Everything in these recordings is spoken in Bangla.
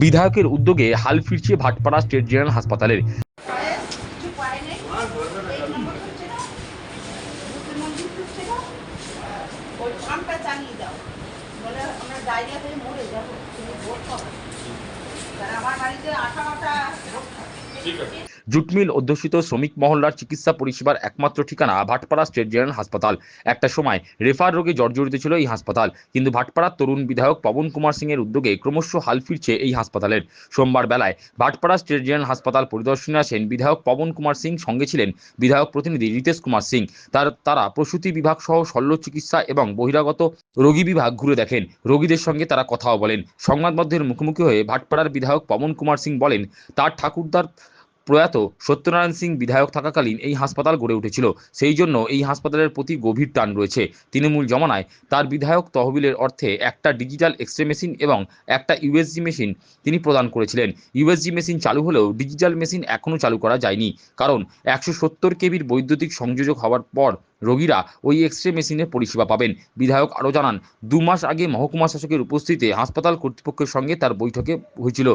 বিধায়কের উদ্যোগে হাল ফিরছে ভাটপাড়া স্টেট জেনারেল হাসপাতালের। জুটমিল অধ্যুষিত শ্রমিক মহল্লার চিকিৎসা পরিষেবার একমাত্র ঠিকানা ভাটপাড়া স্টেট জেনারেল হাসপাতাল। একটা সময় রেফার রোগে জর্জরিত ছিল এই হাসপাতাল, কিন্তু ভাটপাড়ার তরুণ বিধায়ক পবন কুমার সিং এর উদ্যোগে ক্রমশ হাল ফিরছে এই হাসপাতালের। সোমবার বেলায় ভাটপাড়া স্টেট জেনারেল হাসপাতাল পরিদর্শনে আসেন বিধায়ক পবন কুমার সিং, সঙ্গে ছিলেন বিধায়ক প্রতিনিধি রিতেশ কুমার সিং। তারা প্রসূতি বিভাগ সহ শল্য চিকিৎসা এবং বহিরাগত রোগী বিভাগ ঘুরে দেখেন। রোগীদের সঙ্গে তারা কথাও বলেন। সংবাদ মাধ্যমের মুখোমুখি হয়ে ভাটপাড়ার বিধায়ক পবন কুমার সিং বলেন, তার ঠাকুরদার প্রয়াত সত্যনারায়ণ সিং বিধায়ক থাকাকালীন এই হাসপাতাল গড়ে উঠেছিল, সেই জন্য এই হাসপাতালের প্রতি গভীর টান রয়েছে। তৃণমূল জমানায় তার বিধায়ক তহবিলের অর্থে একটা ডিজিটাল এক্সরে মেশিন এবং একটা ইউএসজি মেশিন তিনি প্রদান করেছিলেন। ইউএসজি মেশিন চালু হলেও ডিজিটাল মেশিন এখনও চালু করা যায়নি, কারণ 170 কেবির বৈদ্যুতিক সংযোজক হওয়ার পর রোগীরা ওই এক্সরে মেশিনের পরিষেবা পাবেন। বিধায়ক আরও জানান, 2 মাস আগে মহকুমা শাসকের উপস্থিতিতে হাসপাতাল কর্তৃপক্ষের সঙ্গে তার বৈঠকে হয়েছিল।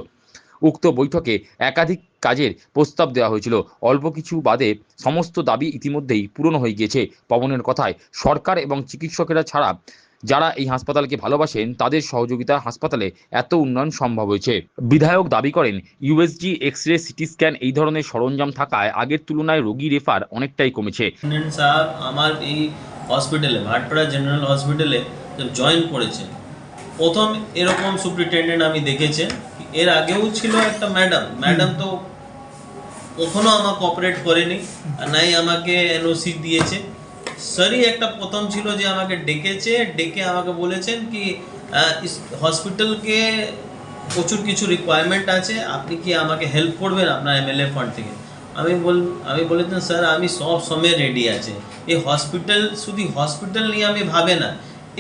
উক্ত বৈঠকে একাধিক কাজের প্রস্তাব দেওয়া হয়েছিল। অল্প কিছু বাদে সমস্ত দাবি ইতিমধ্যেই পূরণ হয়ে গিয়েছে। পবনের কথায়, সরকার এবং চিকিৎসকেরা ছাড়া যারা এই হাসপাতালকে ভালোবাসেন তাদের সহযোগিতা হাসপাতালে এত উন্নয়ন সম্ভব হয়েছে। বিধায়ক দাবি করেন, ইউএসজি, এক্স-রে, সিটি স্ক্যান এই ধরনের সরঞ্জাম থাকায় আগের তুলনায় রোগী রেফার অনেকটাই কমেছে। সাহেব আমার এই হসপিটালে, ভাটপাড়া জেনারেল হসপিটালে জয়েন করেছেন, প্রথম এরকম সুপারিনটেন্ডেন্ট আমি দেখেছি। এর আগেও ছিল একটা ম্যাডাম তো কখনো আমার কোঅপারেট করেনি, নাই আমাকে এনওসি দিয়েছে। স্যারই একটা প্রথম ছিল যে আমাকে ডেকে আমাকে বলেছেন কি হসপিটালকে প্রচুর কিছু রিকোয়ারমেন্ট আছে, আপনি কি আমাকে হেল্প করবেন আপনার এমএলএ ফান্ড থেকে। আমি বলেছেন, স্যার আমি সব সময় রেডি আছে। এই হসপিটাল শুধু হসপিটাল নিয়ে আমি ভাবে না,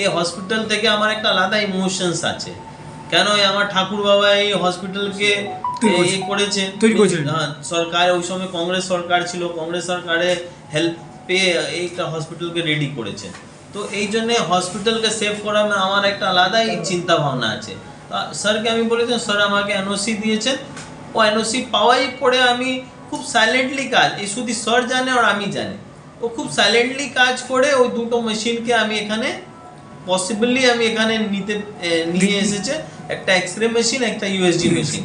এই হসপিটাল থেকে আমার একটা আলাদা ইমোশনস আছে। কেন আমার ঠাকুর বাবা এই হসপিটালকে করেছে, সরকার ওই সময় কংগ্রেস সরকার ছিল, কংগ্রেস সরকারে হেল্প পেয়ে এইটা হসপিটালকে রেডি করেছে। তো এই জন্যে হসপিটালকে সেভ করা আমার একটা আলাদাই চিন্তা ভাবনা আছে। স্যারকে আমি বলেছি, স্যার আমাকে এনওসি দিয়েছেন, ও এনওসি পাওয়াই পরে আমি খুব সাইলেন্টলি কাজ, এই শুধু স্যার জানে আর আমি জানি, ও খুব সাইলেন্টলি কাজ করে ওই দুটো মেশিনকে আমি এখানে আমি এখানে নিয়ে এসেছে। একটা এক্সরে মেশিন, একটা ইউএসজি মেশিন।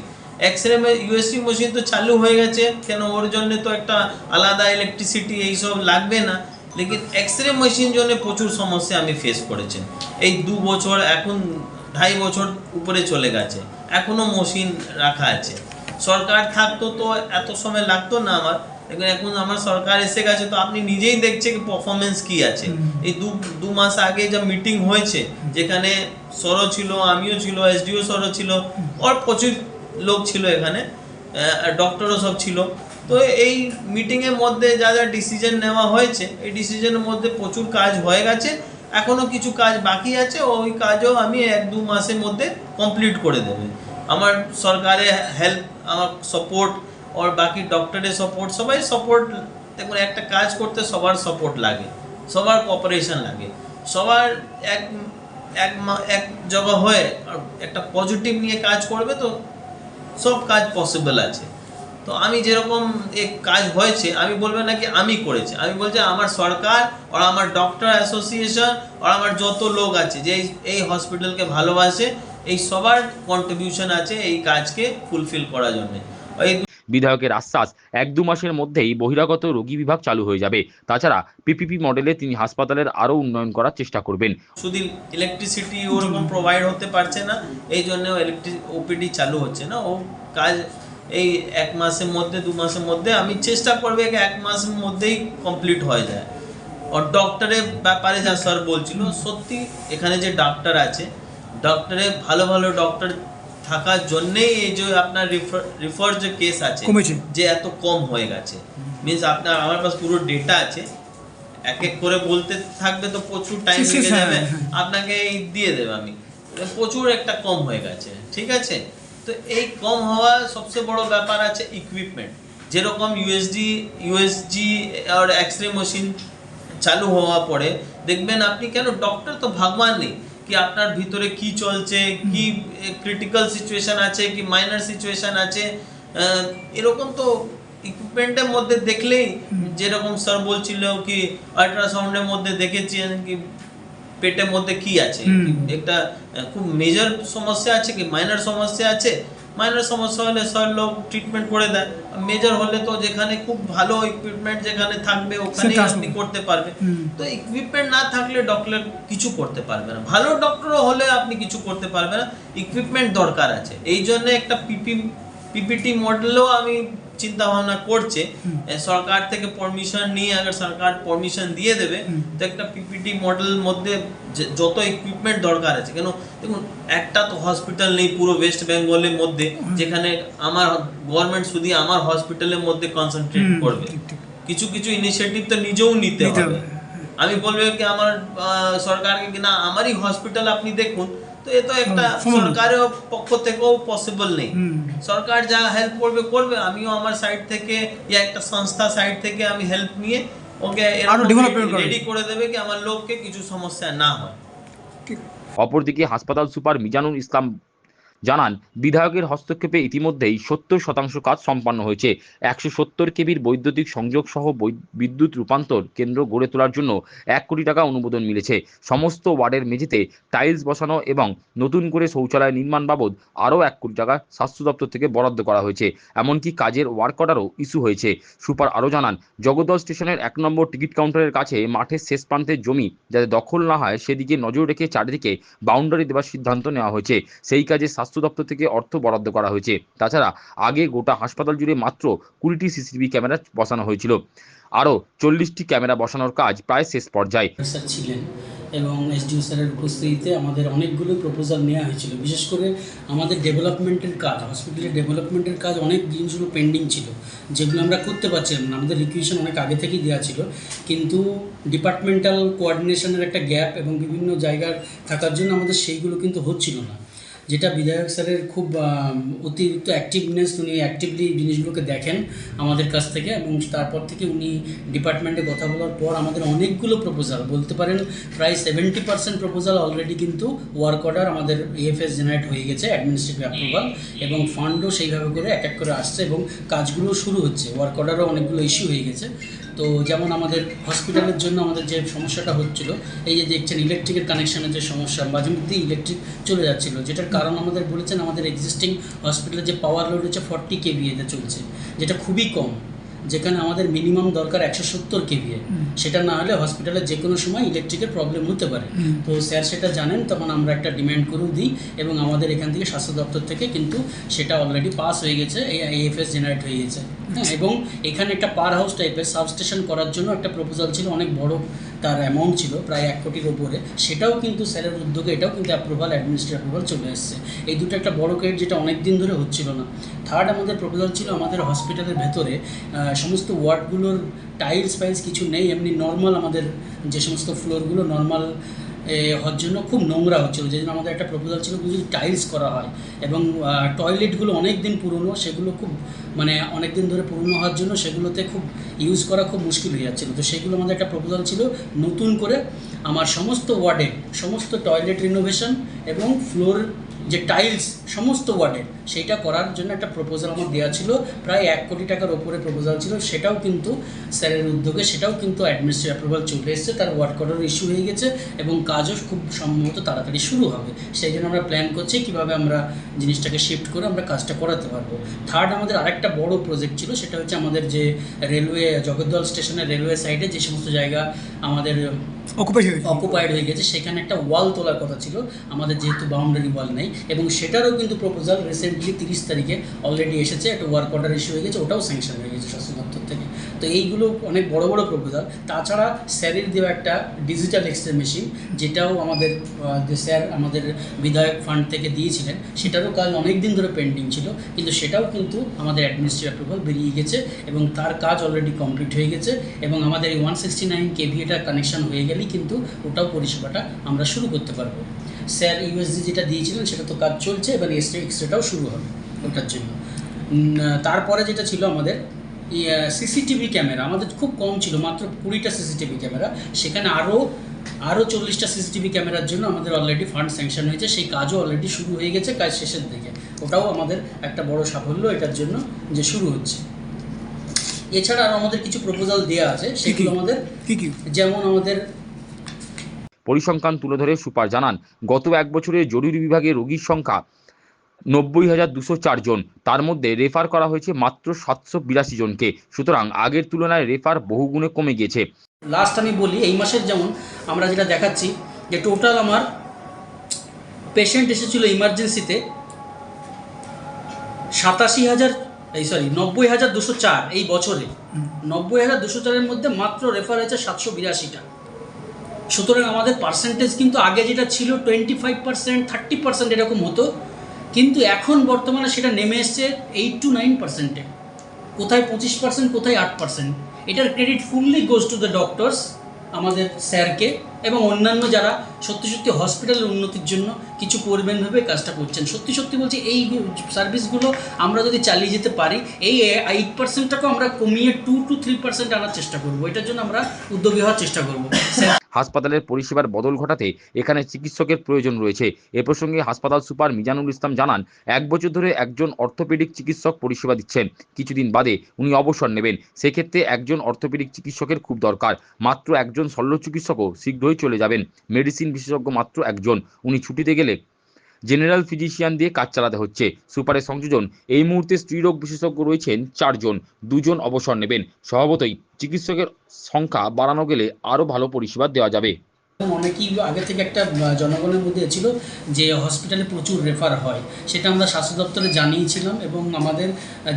ইউএসজি মেশিন তো চালু হয়ে গেছে, কেন ওর জন্য তো একটা আলাদা ইলেকট্রিসিটি এইসব লাগবে না। লেকিন এক্সরে মেশিন জন্য প্রচুর সমস্যা আমি ফেস করেছি। এই 2 বছর, এখন 2.5 বছর উপরে চলে গেছে, এখনো মেশিন রাখা আছে। সরকার থাকতো তো এত সময় লাগতো না আমার, এখন আমার সরকার এসে গেছে, তো আপনি নিজেই দেখছে কি পারফরমেন্স কি আছে। এই 2 মাস আগে যে মিটিং হয়েছে, যেখানে সরো ছিল, আমিও ছিল, এসডিও সরো ছিল, আর প্রচুর লোক ছিল এখানে, ডক্টরও সব ছিল। তো এই মিটিংয়ের মধ্যে যা যা ডিসিশন নেওয়া হয়েছে, এই ডিসিশনের মধ্যে প্রচুর কাজ হয়ে গেছে, এখনও কিছু কাজ বাকি আছে, ওই কাজও আমি 1-2 মাসের মধ্যে কমপ্লিট করে দেবে। আমার সরকারের হেল্প, আমার সাপোর্ট আর বাকি ডক্টরের সাপোর্ট, সবাই সাপোর্ট। দেখুন, একটা কাজ করতে সবার সাপোর্ট লাগে, সবার কোঅপারেশন লাগে, সবার এক জায়গা হয়ে একটা পজিটিভ নিয়ে কাজ করবে, তো সব কাজ পসিবল আছে। তো আমি যেরকম এক কাজ হয়েছে, আমি বলবো না কি আমি করেছি, আমি বলছি আমার সরকার আর আমার ডক্টর অ্যাসোসিয়েশন আর আমার যত লোক আছে যে এই হসপিটালকে ভালোবাসে, এই সবার কন্ট্রিবিউশন আছে এই কাজকে ফুলফিল করার জন্য। বিধায়কের আশ্বাস, 1-2 মাসের মধ্যেই বহিরাগত রোগী বিভাগ চালু হয়ে যাবে। তাছাড়া পিপিপি মডেলে তিনি হাসপাতালের আরও উন্নয়ন করার চেষ্টা করবেন। শুধু ইলেকট্রিসিটি ওরকম প্রোভাইড হতে পারছে না, এই জন্য ওপিডি চালু হচ্ছে না। ও কাজ এই 1 মাসের মধ্যে, 2 মাসের মধ্যে আমি চেষ্টা করবো 1 মাসের মধ্যেই কমপ্লিট হয়ে যায়। আর ডক্টরের ব্যাপারে যা স্যার বলছিল, সত্যি এখানে যে ডাক্তার আছে, ডক্টরের ভালো ডক্টর থাকার জন্যেই এই যে আপনার রিফার যে কেস আছে যে এত কম হয়ে গেছে। মিনস আপনার, আমার কাছে পুরো ডেটা আছে, এক করে বলতে থাকবে তো প্রচুর টাইম লেগে যাবে, আপনাকে দিয়ে দেবে আমি, প্রচুর একটা কম হয়ে গেছে। ঠিক আছে, তো এই কম হওয়া সবচেয়ে বড় ব্যাপার আছে ইকুইপমেন্ট। যেরকম ইউএসজি আর এক্সরে মেশিন চালু হওয়া পরে দেখবেন আপনি, কেন ডক্টর তো ভগবান নেই, কি আপনার ভিতরে কি চলছে, কি ক্রিটিক্যাল সিচুয়েশন আছে, কি মাইনর সিচুয়েশন আছে। এরকম তো ইকুইপমেন্টের মধ্যে দেখলেই, যেরকম স্যার বলছিল কি আল্ট্রাসাউন্ডের মধ্যে দেখেছেন কি পেটের মধ্যে কি আছে, একটা খুব মেজর সমস্যা আছে কি মাইনর সমস্যা আছে। মাইনর সমস্যা হলে স্যার লোক ট্রিটমেন্ট করে দেয়, মেজর হলে তো যেখানে খুব ভালো ইকুইপমেন্ট যেখানে থাকবে ওখানেই আপনি করতে পারবে। তো ইকুইপমেন্ট না থাকলে ডক্টর কিছু করতে পারবে না, ভালো ডক্টরও হলে আপনি কিছু করতে পারবে না, ইকুইপমেন্ট দরকার আছে। এই জন্য একটা পিপিটি মডেলও আমি চিন্তা ভাবনা করছে, সরকার থেকে পারমিশন নিয়ে, আগে সরকার পারমিশন দিয়ে দেবে তো একটা পিপিটি মডেল মধ্যে যত ইকুইপমেন্ট দরকার আছে। কেন দেখুন, একটা তো হসপিটাল নেই পুরো ওয়েস্ট বেঙ্গলের মধ্যে যেখানে আমার গভর্নমেন্ট শুধু আমার হসপিটালের মধ্যে কনসেন্ট্রেট করবে। কিছু কিছু ইনিশিয়েটিভ তো নিজেও নিতে হবে। আমি বলবো কি আমার সরকারকে কি না আমারই হসপিটাল আপনি দেখুন, তো এ তো একটা সরকারের পক্ষ থেকেও পসিবল নেই। সরকার যা হেল্প করবে করবে, আমিও আমার সাইড থেকে ইয়া একটা সংস্থা সাইড থেকে আমি হেল্প নিয়ে ওকে রেডি করে দেবে কি আমার লোককে কিছু সমস্যা না হয়। অপরদিকে হাসপাতাল সুপার মিজানুল ইসলাম জানান, বিধায়কের হস্তক্ষেপে ইতিমধ্যেই 70% কাজ সম্পন্ন হয়েছে। 170 কেবির বৈদ্যুতিক সংযোগ সহ বিদ্যুৎ রূপান্তর কেন্দ্র গড়ে তোলার জন্য 1 কোটি টাকা অনুমোদন মিলেছে। সমস্ত ওয়ার্ডের মেঝেতে টাইলস বসানো এবং নতুন করে শৌচালয় নির্মাণ বাবদ আরও 1 কোটি টাকা স্বাস্থ্য দপ্তর থেকে বরাদ্দ করা হয়েছে। এমনকি কাজের ওয়ার্ক অর্ডারও ইস্যু হয়েছে। সুপার আরও জানান, জগদ্দল স্টেশনের 1 নম্বর টিকিট কাউন্টারের কাছে মাঠের শেষ প্রান্তের জমি যাতে দখল না হয় সেদিকে নজর রেখে চারিদিকে বাউন্ডারি দেওয়ার সিদ্ধান্ত নেওয়া হয়েছে। সেই কাজে স্বাস্থ্য দপ্তর থেকে অর্থ বরাদ্দ করা হয়েছে। তাছাড়া আগে গোটা হাসপাতাল জুড়ে মাত্র 20টি সিসিটিভি ক্যামেরা বসানো হয়েছিল, আরও 40টি ক্যামেরা বসানোর কাজ প্রায় শেষ পর্যায়ে। স্যার ছিলেন এবং এসডিও স্যারের উপস্থিতিতে আমাদের অনেকগুলো প্রপোজাল নেওয়া হয়েছিল। বিশেষ করে আমাদের ডেভেলপমেন্টের কাজ, হসপিটালের ডেভেলপমেন্টের কাজ অনেক জিনিসগুলো পেন্ডিং ছিল, যেগুলো আমরা করতে পারছিলাম না। আমাদের রিকুয়েশন অনেক আগে থেকেই দেওয়া ছিল, কিন্তু ডিপার্টমেন্টাল কোঅর্ডিনেশনের একটা গ্যাপ এবং বিভিন্ন জায়গার থাকার জন্য আমাদের সেইগুলো কিন্তু হচ্ছিল না। যেটা বিধায়ক স্যারের খুব অতিরিক্ত অ্যাক্টিভনেস, উনি অ্যাক্টিভলি জিনিসগুলোকে দেখেন আমাদের কাছ থেকে, এবং তারপর থেকে উনি ডিপার্টমেন্টে কথা বলার পর আমাদের অনেকগুলো প্রপোজাল, বলতে পারেন প্রায় 70% প্রপোজাল অলরেডি কিন্তু ওয়ার্ক অর্ডার আমাদের এএফএস জেনারেট হয়ে গেছে, অ্যাডমিনিস্ট্রেটিভ অ্যাপ্রুভাল, এবং ফান্ডও সেইভাবে করে এক এক করে আসছে এবং কাজগুলো শুরু হচ্ছে। ওয়ার্ক অর্ডারও অনেকগুলো ইস্যু হয়ে গেছে। তো যেমন আমাদের হসপিটালের জন্য আমাদের যে সমস্যাটা হচ্ছিল, এই যে দেখছেন ইলেকট্রিকের কানেকশানের যে সমস্যা, মাঝে মধ্যেই ইলেকট্রিক চলে যাচ্ছিলো, যেটার কারণ আমাদের বলেছেন আমাদের এক্সিস্টিং হসপিটালের যে পাওয়ার লোড হচ্ছে 40 কেভিএতে চলছে, যেটা খুবই কম, যেখানে আমাদের মিনিমাম দরকার 170 কেভিএ। সেটা না হলে হসপিটালে যে কোনো সময় ইলেকট্রিকের প্রবলেম হতে পারে। তো স্যার সেটা জানেন, তখন আমরা একটা ডিমান্ড করেও দিই এবং আমাদের এখান থেকে স্বাস্থ্য দপ্তর থেকে কিন্তু সেটা অলরেডি পাস হয়ে গেছে, এই এএফএস জেনারেট হয়ে গেছে। হ্যাঁ, এবং এখানে একটা পার হাউস টাইপের সাবস্টেশন করার জন্য একটা প্রপোজাল ছিল, অনেক বড় তার অ্যামাউন্ট ছিল, প্রায় 1 কোটির ওপরে। সেটাও কিন্তু স্যারের উদ্যোগে এটাও কিন্তু অ্যাপ্রুভাল, অ্যাডমিনিস্ট্রেটিভ অ্যাপ্রুভাল চলে এসছে। এই দুটো একটা বড় কেট, যেটা অনেক দিন ধরে হচ্ছিল না। থার্ড আমাদের প্রপোজাল ছিল আমাদের হসপিটালের ভেতরে সমস্ত ওয়ার্ডগুলোর টাইলস ফাইলস কিছু নেই, এমনি নর্মাল আমাদের যে সমস্ত ফ্লোরগুলো নর্মাল হওয়ার জন্য খুব নোংরা হচ্ছিল, যে জন্য আমাদের একটা প্রপোজাল ছিল যদি টাইলস করা হয়। এবং টয়লেটগুলো অনেক দিন পুরনো, সেগুলো খুব মানে অনেক দিন ধরে পুরনো হওয়ার জন্য সেগুলোতে খুব ইউজ করা খুব মুশকিল হয়ে যাচ্ছিলো। তো সেগুলো আমাদের একটা প্রপোজাল ছিল, নতুন করে আমার সমস্ত ওয়ার্ডে সমস্ত টয়লেট রিনোভেশন এবং ফ্লোর যে টাইলস সমস্ত ওয়ার্ডে সেইটা করার জন্য একটা প্রপোজাল আমার দেওয়া ছিল, প্রায় 1 কোটি টাকার ওপরে প্রপোজাল ছিল। সেটাও কিন্তু স্যারের উদ্যোগে সেটাও কিন্তু অ্যাডমিনিস্ট্রেটিভ অ্যাপ্রুভাল চলে এসেছে, তার ওয়ার্ক অর্ডার ইস্যু হয়ে গেছে এবং কাজও খুব সম্ভবত তাড়াতাড়ি শুরু হবে। সেই জন্য আমরা প্ল্যান করছি কীভাবে আমরা জিনিসটাকে শিফট করে আমরা কাজটা করাতে পারবো। থার্ড আমাদের আরেকটা বড় প্রজেক্ট ছিল, সেটা হচ্ছে আমাদের যে রেলওয়ে জগদ্দল স্টেশনের রেলওয়ে সাইডে যে সমস্ত জায়গা আমাদের অকুপাইড হয়ে গেছে, সেখানে একটা ওয়াল তোলার কথা ছিল আমাদের, যেহেতু বাউন্ডারি ওয়াল নেই, এবং সেটারও কিন্তু প্রপোজাল রিসেন্টলি 30 তারিখে অলরেডি এসেছে, একটা ওয়ার্ক অর্ডার ইস্যু হয়ে গেছে, ওটাও স্যাংশন হয়ে গেছে স্বাস্থ্য দপ্তর থেকে। তো এইগুলো অনেক বড় বড় প্রপোজাল। তাছাড়া স্যারের দেওয়া একটা ডিজিটাল এক্সরে মেশিন, যেটাও আমাদের যে স্যার আমাদের বিধায়ক ফান্ড থেকে দিয়েছিলেন, সেটারও কাজ অনেক দিন ধরে পেন্ডিং ছিল, কিন্তু সেটাও কিন্তু আমাদের অ্যাডমিনিস্ট্রেটিভ অ্যাপ্রুভাল বেরিয়ে গেছে এবং তার কাজ অলরেডি কমপ্লিট হয়ে গেছে। এবং আমাদের এই 169 কেভিএটা কানেকশন হয়ে গেলেই কিন্তু ওটাও পরিষেবাটা আমরা শুরু করতে পারবো। স্যার ইউএসজি যেটা দিয়েছিলেন সেটা তো কাজ চলছে, এবার এক্সরেটাও শুরু হবে ওটার জন্য। তারপরে যেটা ছিল আমাদের সিসিটিভি ক্যামেরা, আমাদের খুব কম ছিল, মাত্র 20টা সিসিটিভি ক্যামেরা, সেখানে আরও আরও 40টা সিসিটিভি ক্যামেরার জন্য আমাদের অলরেডি ফান্ড স্যাংশন হয়েছে, সেই কাজও অলরেডি শুরু হয়ে গেছে, কাজ শেষের দিকে। ওটাও আমাদের একটা বড় সাফল্য এটার জন্য যে শুরু হচ্ছে। এছাড়া আরও আমাদের কিছু প্রপোজাল দেওয়া আছে, সেগুলো আমাদের যেমন আমাদের পরিসংখ্যান তুলে ধরে সুপার জানান, গত 1 বছরে জরুরি বিভাগে রোগীর সংখ্যা 90,204 জন, তার মধ্যে রেফার করা হয়েছে মাত্র 782 জনকে। সুতরাং আগের তুলনায় রেফার বহুগুণে কমে গিয়েছে। লাস্ট আমি বলি, এই মাসের যেমন আমরা যেটা দেখাচ্ছি যে টোটাল আমার পেশেন্ট এসেছিল ইমার্জেন্সিতে 90,204 এই বছরে। 90,204-এর মধ্যে মাত্র রেফার হয়েছে 782টা। সুতরাং আমাদের পার্সেন্টেজ কিন্তু আগে যেটা ছিল 25%, 30% এরকম হতো, কিন্তু এখন বর্তমানে সেটা নেমে এসছে 8 to 9%-এ। কোথায় 25%, কোথায় 8%। এটার credit fully goes to the doctors, আমাদের স্যারকে, এবং অন্যান্য যারা সত্যি সত্যি হসপিটালের উন্নতির জন্য কিছু করবেন ভেবে কাজটা করছেন। সত্যি সত্যি বলছি, এই সার্ভিসগুলো আমরা যদি চালিয়ে যেতে পারি, এই 8%টাকেও আমরা কমিয়ে 2 to 3% আনার চেষ্টা করব। এটার জন্য আমরা উদ্যোগী হওয়ার চেষ্টা করব। হাসপাতালের পরিষেবার বদল ঘটাতে এখানে চিকিৎসকের প্রয়োজন রয়েছে। এ প্রসঙ্গে হাসপাতাল সুপার মিজানুল ইসলাম জানান, 1 বছর ধরে একজন অর্থোপেডিক চিকিৎসক পরিষেবা দিচ্ছেন, কিছুদিন বাদে উনি অবসর নেবেন। সেক্ষেত্রে একজন অর্থোপেডিক চিকিৎসকের খুব দরকার। মাত্র একজন শল্য চিকিৎসকও শীঘ্রই চলে যাবেন। মেডিসিন বিশেষজ্ঞ মাত্র একজন, উনি ছুটিতে গেলে জেনারেল ফিজিশিয়ান দিয়ে কাজ চালাতে হচ্ছে। সুপারের সংযোজন, এই মুহূর্তে স্ত্রীরোগ বিশেষজ্ঞ রয়েছেন 4 জন, 2 জন অবসর নেবেন। স্বভাবতই চিকিৎসকের সংখ্যা বাড়ানো গেলে আরও ভালো পরিষেবা দেওয়া যাবে। অনেকেই আগে থেকে একটা জনগণের মধ্যে ছিল যে হসপিটালে প্রচুর রেফার হয়, সেটা আমরা স্বাস্থ্য দপ্তরে জানিয়েছিলাম, এবং আমাদের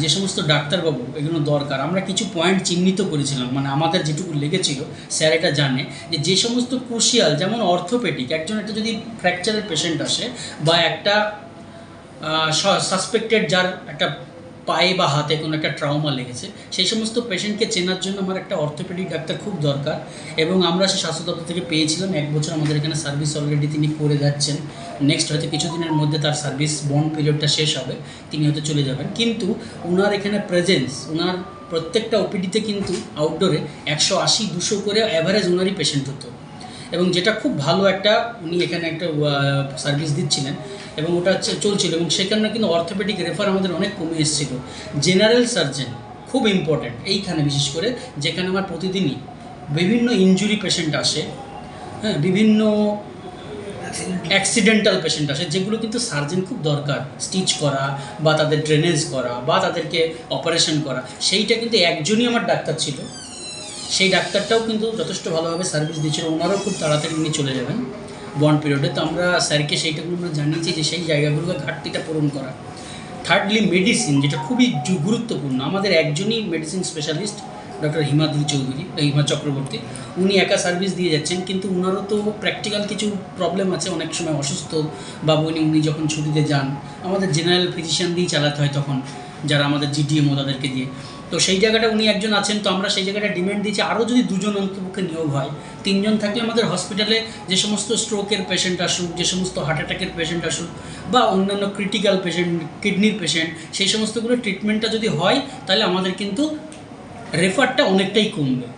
যে সমস্ত ডাক্তারবাবু এগুলো দরকার, আমরা কিছু পয়েন্ট চিহ্নিত করেছিলাম। মানে আমাদের যেটুকু লেগেছিল, স্যার এটা জানে যে সমস্ত ক্রুশিয়াল, যেমন অর্থোপেডিক, একজন একটা যদি ফ্র্যাকচারের পেশেন্ট আসে বা একটা সাসপেক্টেড যার একটা পায়ে বা হাতে কোনো একটা ট্রাউমা লেগেছে, সেই সমস্ত পেশেন্টকে চেনার জন্য আমার একটা অর্থোপেডিক ডাক্তার খুব দরকার। এবং আমরা সেই স্বাস্থ্য দপ্তর থেকে পেয়েছিলাম। 1 বছর আমাদের এখানে সার্ভিস অলরেডি তিনি করে যাচ্ছেন। নেক্সট হয়তো কিছুদিনের মধ্যে তার সার্ভিস বন্ড পিরিয়ডটা শেষ হবে, তিনি হয়তো চলে যাবেন। কিন্তু ওনার এখানে প্রেজেন্স, ওনার প্রত্যেকটা ওপিডিতে কিন্তু আউটডোরে 180-200 করে অ্যাভারেজ ওনারই পেশেন্ট হতো, এবং যেটা খুব ভালো একটা উনি এখানে একটা সার্ভিস দিচ্ছিলেন, এবং ওটা চলছিল। এবং সেখানে কিন্তু অর্থোপেডিক রেফার আমাদের অনেক কমে এসেছিলো। জেনারেল সার্জন খুব ইম্পর্ট্যান্ট এইখানে, বিশেষ করে যেখানে আমার প্রতিদিনই বিভিন্ন ইনজুরি পেশেন্ট আসে, হ্যাঁ, বিভিন্ন অ্যাক্সিডেন্টাল পেশেন্ট আসে, যেগুলো কিন্তু সার্জন খুব দরকার, স্টিচ করা বা তাদের ড্রেনেজ করা বা তাদেরকে অপারেশন করা। সেইটা কিন্তু একজনই আমার ডাক্তার ছিল, সেই ডাক্তারটাও কিন্তু যথেষ্ট ভালোভাবে সার্ভিস দিচ্ছিল। ওনারাও খুব তাড়াতাড়ি উনি চলে যাবেন বন্ড পিরিয়ডে। তো আমরা স্যারকে সেইটাগুলো আমরা জানিয়েছি যে সেই জায়গাগুলোকে ঘাটতিটা পূরণ করা। থার্ডলি মেডিসিন, যেটা খুবই গুরুত্বপূর্ণ। আমাদের একজনই medicine specialist, doctor Himadri Chowdhury, Hima Chakraborty, উনি একা সার্ভিস দিয়ে যাচ্ছেন। কিন্তু ওনারও তো প্র্যাকটিক্যাল কিছু প্রবলেম আছে, অনেক সময় অসুস্থ বা উনি যখন ছুটিতে যান, আমাদের জেনারেল ফিজিশিয়ান দিয়েই চালাতে হয় তখন, যারা আমাদের জিডিএমও তাদেরকে দিয়ে। তো সেই জায়গাটা উনি একজন আছেন। তো আমরা সেই জায়গাটা ডিমান্ড দিয়েছি আরও যদি 2 জন অন্তপক্ষে নিয়োগ হয়। 3 জন থাকলে আমাদের হসপিটালে যে সমস্ত স্ট্রোকের পেশেন্ট আসুক, যে সমস্ত হার্ট অ্যাটাকের পেশেন্ট আসুক, বা অন্যান্য ক্রিটিক্যাল পেশেন্ট, কিডনির পেশেন্ট, সেই সমস্তগুলো ট্রিটমেন্টটা যদি হয়, তাহলে আমাদের কিন্তু রেফারটা অনেকটাই কমবে।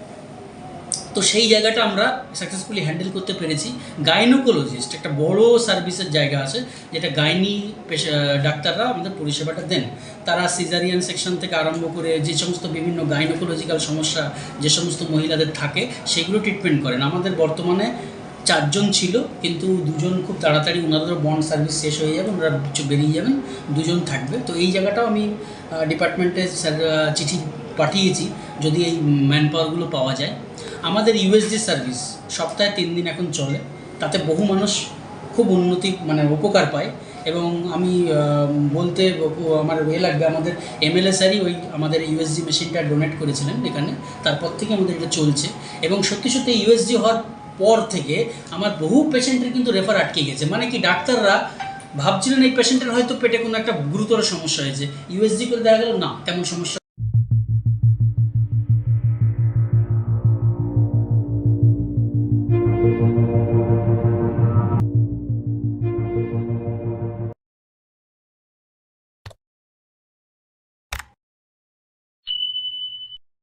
তো সেই জায়গাটা আমরা সাকসেসফুলি হ্যান্ডেল করতে পেরেছি। গাইনোকোলজিস্ট একটা বড় সার্ভিসের জায়গা আছে, যেটা গাইনি ডাক্তাররা আমাদের পরিষেবাটা দেন। তারা সিজারিয়ান সেকশন থেকে আরম্ভ করে যে সমস্ত বিভিন্ন গাইনোকোলজিক্যাল সমস্যা যে সমস্ত মহিলাদের থাকে, সেগুলো ট্রিটমেন্ট করেন। আমাদের বর্তমানে 4 জন ছিল, কিন্তু 2 জন খুব তাড়াতাড়ি, ওনাদেরও বন্ড সার্ভিস শেষ হয়ে যাবে, ওনারা বেরিয়ে যাবেন, 2 জন থাকবে। তো এই জায়গাটাও আমি ডিপার্টমেন্টে চিঠি পাঠিয়েছি যদি এই ম্যান পাওয়ারগুলো পাওয়া যায়। আমাদের ইউএসজি সার্ভিস সপ্তাহে 3 দিন এখন চলে, তাতে বহু মানুষ খুব উন্নতি মানে উপকার পায়। এবং আমি বলতে আমার লাগবে, আমাদের এমএলএ স্যারই ওই আমাদের ইউএসজি মেশিনটা ডোনেট করেছিলেন এখানে, তারপর থেকে আমাদের এটা চলছে। এবং সত্যি সত্যি ইউএসজি হওয়ার পর থেকে আমার বহু পেশেন্টের কিন্তু রেফার আটকে গেছে। মানে কি, ডাক্তাররা ভাবছিলেন এই পেশেন্টের হয়তো পেটে কোনো একটা গুরুতর সমস্যা হয়েছে, ইউএসজি করে দেখা গেল না, তেমন সমস্যা